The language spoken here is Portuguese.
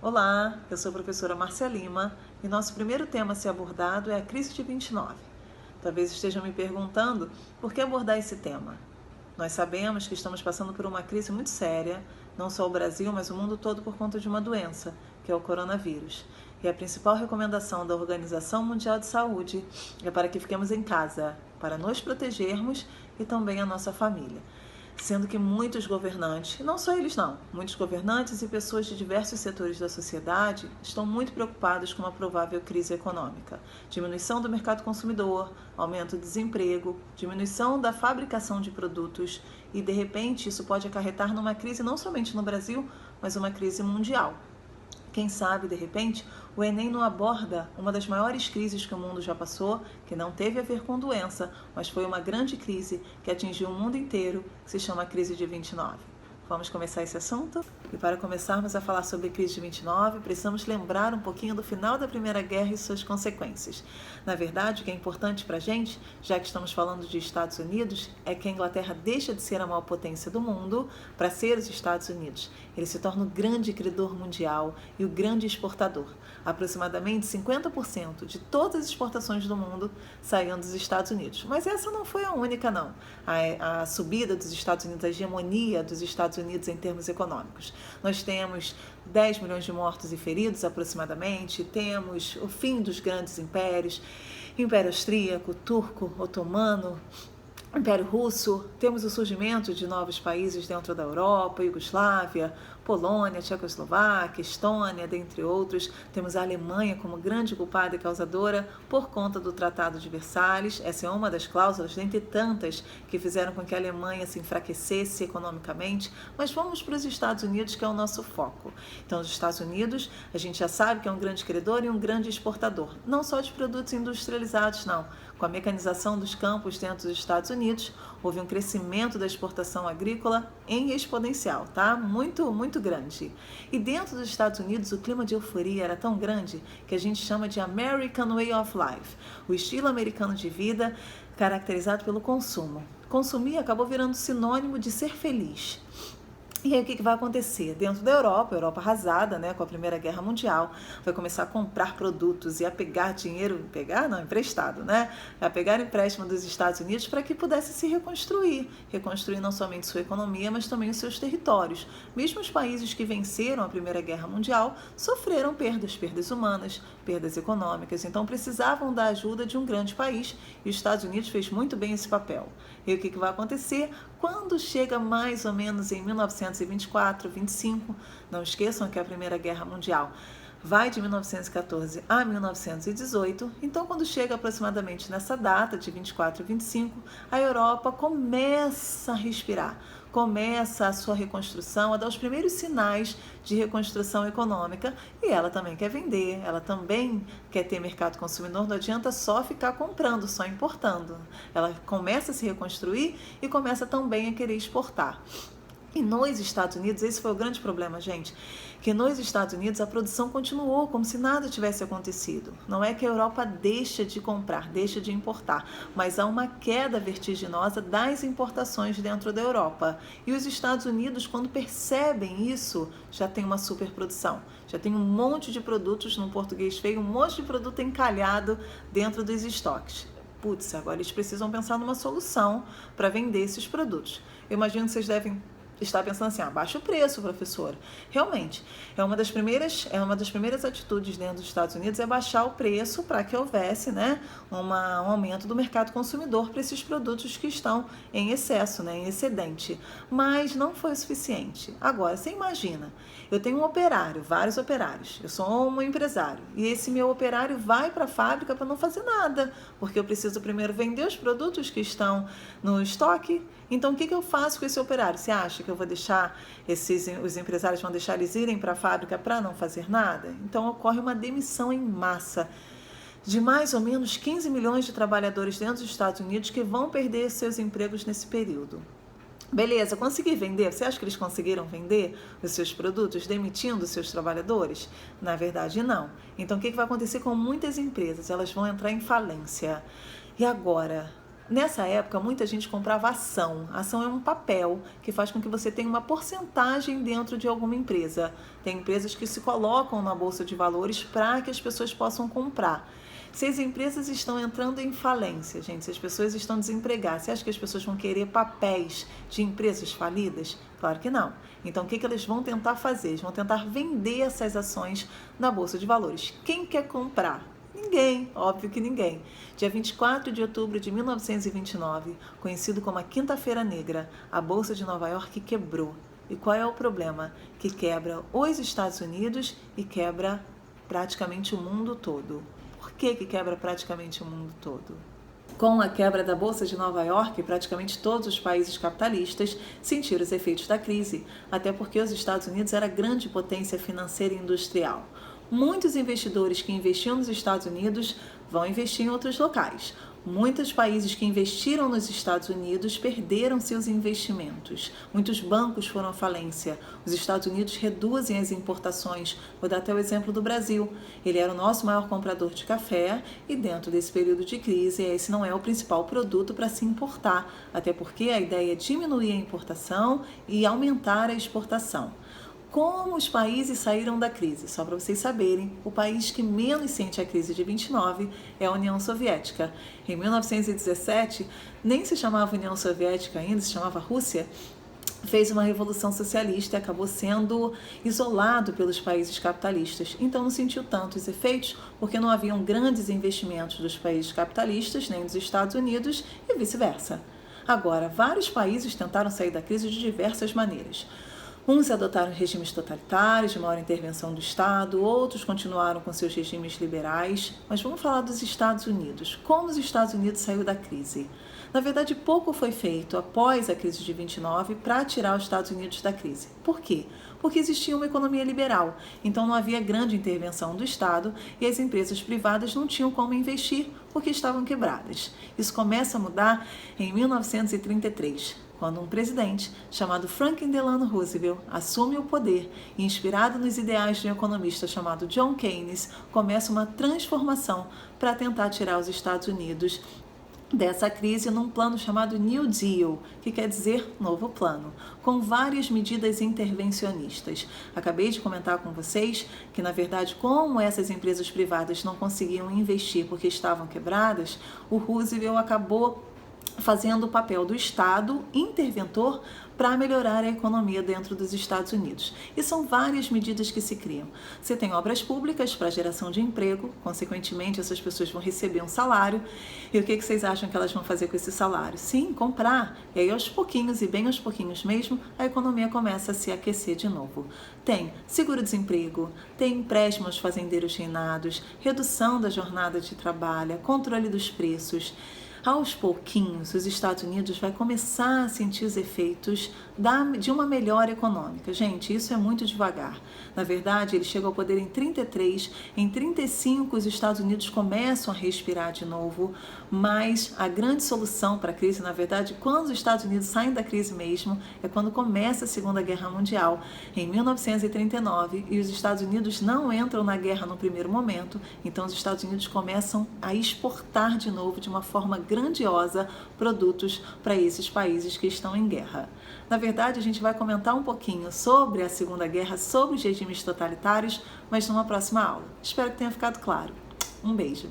Olá, eu sou a professora Márcia Lima e nosso primeiro tema a ser abordado é a crise de 29. Talvez estejam me perguntando por que abordar esse tema. Nós sabemos que estamos passando por uma crise muito séria, não só o Brasil, mas o mundo todo por conta de uma doença, que é o coronavírus. E a principal recomendação da Organização Mundial de Saúde é para que fiquemos em casa, para nos protegermos e também a nossa família. Sendo que muitos governantes, não só eles não, muitos governantes e pessoas de diversos setores da sociedade estão muito preocupados com uma provável crise econômica. Diminuição do mercado consumidor, aumento do desemprego, diminuição da fabricação de produtos e, de repente, isso pode acarretar numa crise não somente no Brasil, mas uma crise mundial. Quem sabe, de repente, o Enem não aborda uma das maiores crises que o mundo já passou, que não teve a ver com doença, mas foi uma grande crise que atingiu o mundo inteiro, que se chama crise de 29. Vamos começar esse assunto? E para começarmos a falar sobre a crise de 29, precisamos lembrar um pouquinho do final da Primeira Guerra e suas consequências. Na verdade, o que é importante para a gente, já que estamos falando de Estados Unidos, é que a Inglaterra deixa de ser a maior potência do mundo para ser os Estados Unidos. Ele se torna o grande credor mundial e o grande exportador. Aproximadamente 50% de todas as exportações do mundo saíam dos Estados Unidos. Mas essa não foi a única, não. A subida dos Estados Unidos, a hegemonia dos Estados Unidos em termos econômicos. Nós temos 10 milhões de mortos e feridos aproximadamente, temos o fim dos grandes impérios, Império Austríaco, Turco, Otomano, Império Russo, temos o surgimento de novos países dentro da Europa, Iugoslávia, Polônia, Tchecoslováquia, Estônia, dentre outros. Temos a Alemanha como grande culpada e causadora por conta do Tratado de Versalhes. Essa é uma das cláusulas, dentre tantas, que fizeram com que a Alemanha se enfraquecesse economicamente. Mas vamos para os Estados Unidos, que é o nosso foco. Então, os Estados Unidos, a gente já sabe que é um grande credor e um grande exportador. Não só de produtos industrializados, não. Com a mecanização dos campos dentro dos Estados Unidos, houve um crescimento da exportação agrícola em exponencial, tá? Muito grande. E dentro dos Estados Unidos, o clima de euforia era tão grande que a gente chama de American Way of Life, o estilo americano de vida caracterizado pelo consumo. Consumir acabou virando sinônimo de ser feliz. E aí o que vai acontecer? Dentro da Europa, arrasada, né, com a Primeira Guerra Mundial, vai começar a comprar produtos e a pegar dinheiro, emprestado, né? A pegar empréstimo dos Estados Unidos para que pudesse se reconstruir não somente sua economia, mas também os seus territórios. Mesmo os países que venceram a Primeira Guerra Mundial sofreram perdas humanas, perdas econômicas, então precisavam da ajuda de um grande país e os Estados Unidos fez muito bem esse papel. E o que vai acontecer? Quando chega mais ou menos em 1924, 25, não esqueçam que a Primeira Guerra Mundial vai de 1914 a 1918, então quando chega aproximadamente nessa data de 24 e 25, a Europa começa a respirar, começa a sua reconstrução, a dar os primeiros sinais de reconstrução econômica e ela também quer vender, ela também quer ter mercado consumidor, não adianta só ficar comprando, só importando. Ela começa a se reconstruir e começa também a querer exportar. E nos Estados Unidos, esse foi o grande problema, gente, que nos Estados Unidos a produção continuou como se nada tivesse acontecido. Não é que a Europa deixa de comprar, deixa de importar, mas há uma queda vertiginosa das importações dentro da Europa. E os Estados Unidos, quando percebem isso, já tem uma superprodução. Já tem um monte de produtos, no português feio, um monte de produto encalhado dentro dos estoques. Putz, agora eles precisam pensar numa solução para vender esses produtos. Eu imagino que vocês devem está pensando assim, baixa o preço, professora. Realmente, uma das primeiras atitudes dentro dos Estados Unidos é baixar o preço para que houvesse, né, um aumento do mercado consumidor para esses produtos que estão em excesso, né, em excedente. Mas não foi o suficiente. Agora, você imagina, eu tenho um operário, vários operários, eu sou um empresário, e esse meu operário vai para a fábrica para não fazer nada, porque eu preciso primeiro vender os produtos que estão no estoque. Então, o que eu faço com esse operário? Você acha que eu vou deixar os empresários vão deixar eles irem para a fábrica para não fazer nada? Então, ocorre uma demissão em massa de mais ou menos 15 milhões de trabalhadores dentro dos Estados Unidos que vão perder seus empregos nesse período. Beleza, consegui vender? Você acha que eles conseguiram vender os seus produtos demitindo os seus trabalhadores? Na verdade, não. Então, o que vai acontecer com muitas empresas? Elas vão entrar em falência. E agora? Nessa época, muita gente comprava ação. A ação é um papel que faz com que você tenha uma porcentagem dentro de alguma empresa. Tem empresas que se colocam na bolsa de valores para que as pessoas possam comprar. Se as empresas estão entrando em falência, gente, se as pessoas estão desempregadas, você acha que as pessoas vão querer papéis de empresas falidas? Claro que não. Então, o que elas vão tentar fazer? Eles vão tentar vender essas ações na bolsa de valores. Quem quer comprar? Ninguém, óbvio que ninguém. Dia 24 de outubro de 1929, conhecido como a Quinta-feira Negra, a Bolsa de Nova York quebrou. E qual é o problema? Que quebra os Estados Unidos e quebra praticamente o mundo todo. Por que quebra praticamente o mundo todo? Com a quebra da Bolsa de Nova York, praticamente todos os países capitalistas sentiram os efeitos da crise, até porque os Estados Unidos era a grande potência financeira e industrial. Muitos investidores que investiam nos Estados Unidos vão investir em outros locais. Muitos países que investiram nos Estados Unidos perderam seus investimentos. Muitos bancos foram à falência. Os Estados Unidos reduzem as importações. Vou dar até o exemplo do Brasil. Ele era o nosso maior comprador de café e dentro desse período de crise, esse não é o principal produto para se importar, até porque a ideia é diminuir a importação e aumentar a exportação. Como os países saíram da crise? Só para vocês saberem, o país que menos sente a crise de 29 é a União Soviética. Em 1917, nem se chamava União Soviética ainda, se chamava Rússia, fez uma revolução socialista e acabou sendo isolado pelos países capitalistas. Então não sentiu tanto os efeitos, porque não haviam grandes investimentos dos países capitalistas, nem dos Estados Unidos e vice-versa. Agora, vários países tentaram sair da crise de diversas maneiras. Uns adotaram regimes totalitários, de maior intervenção do Estado, outros continuaram com seus regimes liberais. Mas vamos falar dos Estados Unidos. Como os Estados Unidos saiu da crise? Na verdade, pouco foi feito após a crise de 29 para tirar os Estados Unidos da crise. Por quê? Porque existia uma economia liberal, então não havia grande intervenção do Estado e as empresas privadas não tinham como investir porque estavam quebradas. Isso começa a mudar em 1933. Quando um presidente chamado Franklin Delano Roosevelt assume o poder e, inspirado nos ideais de um economista chamado John Keynes, começa uma transformação para tentar tirar os Estados Unidos dessa crise num plano chamado New Deal, que quer dizer novo plano, com várias medidas intervencionistas. Acabei de comentar com vocês que, na verdade, como essas empresas privadas não conseguiam investir porque estavam quebradas, o Roosevelt acabou fazendo o papel do Estado interventor para melhorar a economia dentro dos Estados Unidos. E são várias medidas que se criam. Você tem obras públicas para geração de emprego, consequentemente essas pessoas vão receber um salário. E o que vocês acham que elas vão fazer com esse salário? Sim, comprar. E aí aos pouquinhos, e bem aos pouquinhos mesmo, a economia começa a se aquecer de novo. Tem seguro-desemprego, tem empréstimo aos fazendeiros reinados, redução da jornada de trabalho, controle dos preços. Aos pouquinhos, os Estados Unidos vai começar a sentir os efeitos de uma melhora econômica. Gente, isso é muito devagar. Na verdade, ele chega ao poder em 33, em 35 os Estados Unidos começam a respirar de novo, mas a grande solução para a crise, na verdade, quando os Estados Unidos saem da crise mesmo, é quando começa a Segunda Guerra Mundial, em 1939, e os Estados Unidos não entram na guerra no primeiro momento, então os Estados Unidos começam a exportar de novo de uma forma grandiosa produtos para esses países que estão em guerra. Na verdade, a gente vai comentar um pouquinho sobre a Segunda Guerra, sobre os regimes totalitários, mas numa próxima aula. Espero que tenha ficado claro. Um beijo!